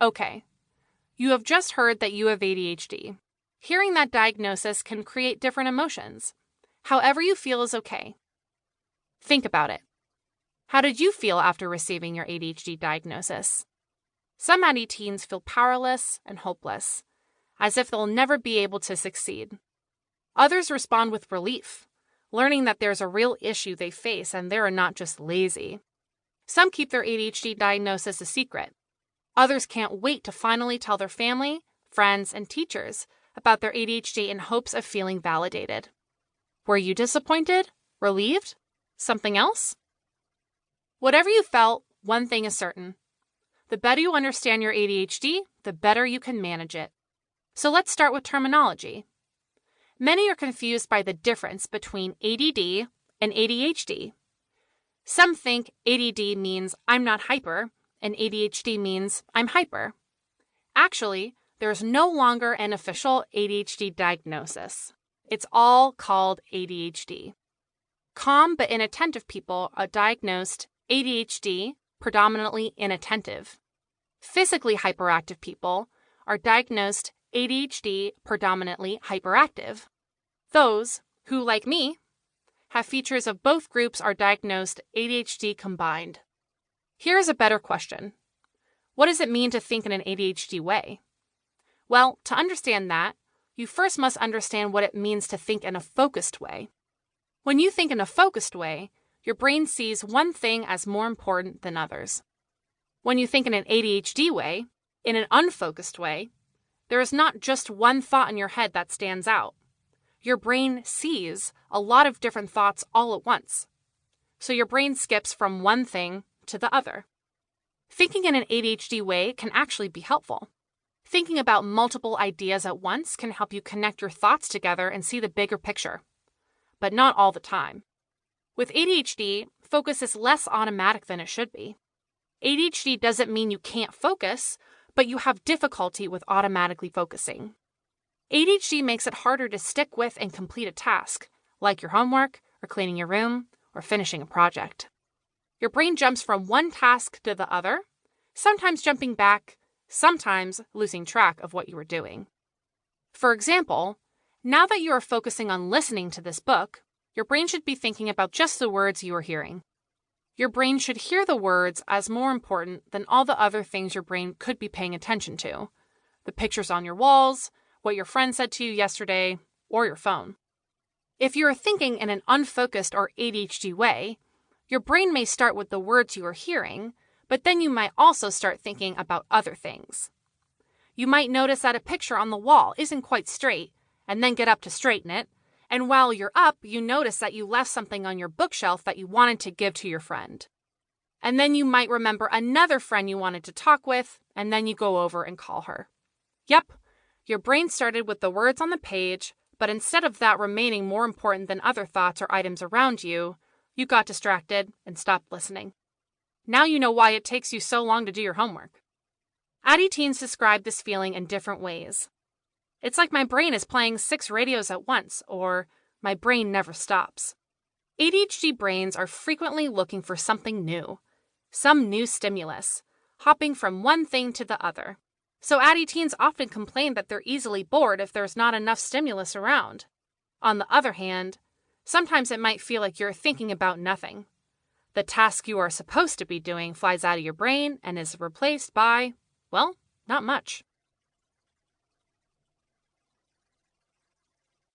Okay, you have just heard that you have ADHD. Hearing that diagnosis can create different emotions. However you feel is okay. Think about it. How did you feel after receiving your ADHD diagnosis? Some ADD teens feel powerless and hopeless, as if they'll never be able to succeed. Others respond with relief, learning that there's a real issue they face and they're not just lazy. Some keep their ADHD diagnosis a secret. Others can't wait to finally tell their family, friends, and teachers about their ADHD in hopes of feeling validated. Were you disappointed? Relieved? Something else? Whatever you felt, one thing is certain. The better you understand your ADHD, the better you can manage it. So let's start with terminology. Many are confused by the difference between ADD and ADHD. Some think ADD means I'm not hyper, and ADHD means I'm hyper. Actually, there's no longer an official ADHD diagnosis. It's all called ADHD. Calm but inattentive people are diagnosed ADHD, predominantly inattentive. Physically hyperactive people are diagnosed ADHD, predominantly hyperactive. Those who, like me, have features of both groups are diagnosed ADHD combined. Here's a better question. What does it mean to think in an ADHD way? Well, to understand that, you first must understand what it means to think in a focused way. When you think in a focused way, your brain sees one thing as more important than others. When you think in an ADHD way, in an unfocused way, there is not just one thought in your head that stands out. Your brain sees a lot of different thoughts all at once. So your brain skips from one thing to the other. Thinking in an ADHD way can actually be helpful. Thinking about multiple ideas at once can help you connect your thoughts together and see the bigger picture. But not all the time. With ADHD, focus is less automatic than it should be. ADHD doesn't mean you can't focus, but you have difficulty with automatically focusing. ADHD makes it harder to stick with and complete a task, like your homework, or cleaning your room, or finishing a project. Your brain jumps from one task to the other, sometimes jumping back, sometimes losing track of what you were doing. For example, now that you are focusing on listening to this book, your brain should be thinking about just the words you are hearing. Your brain should hear the words as more important than all the other things your brain could be paying attention to. The pictures on your walls, what your friend said to you yesterday, or your phone. If you are thinking in an unfocused or ADHD way, your brain may start with the words you are hearing, but then you might also start thinking about other things. You might notice that a picture on the wall isn't quite straight, and then get up to straighten it, and while you're up, you notice that you left something on your bookshelf that you wanted to give to your friend. And then you might remember another friend you wanted to talk with, and then you go over and call her. Yep, your brain started with the words on the page, but instead of that remaining more important than other thoughts or items around you, you got distracted and stopped listening. Now you know why it takes you so long to do your homework. ADD teens describe this feeling in different ways. It's like my brain is playing 6 radios at once, or my brain never stops. ADHD brains are frequently looking for something new, some new stimulus, hopping from one thing to the other. So ADD teens often complain that they're easily bored if there's not enough stimulus around. On the other hand, sometimes it might feel like you're thinking about nothing. The task you are supposed to be doing flies out of your brain and is replaced by, well, not much.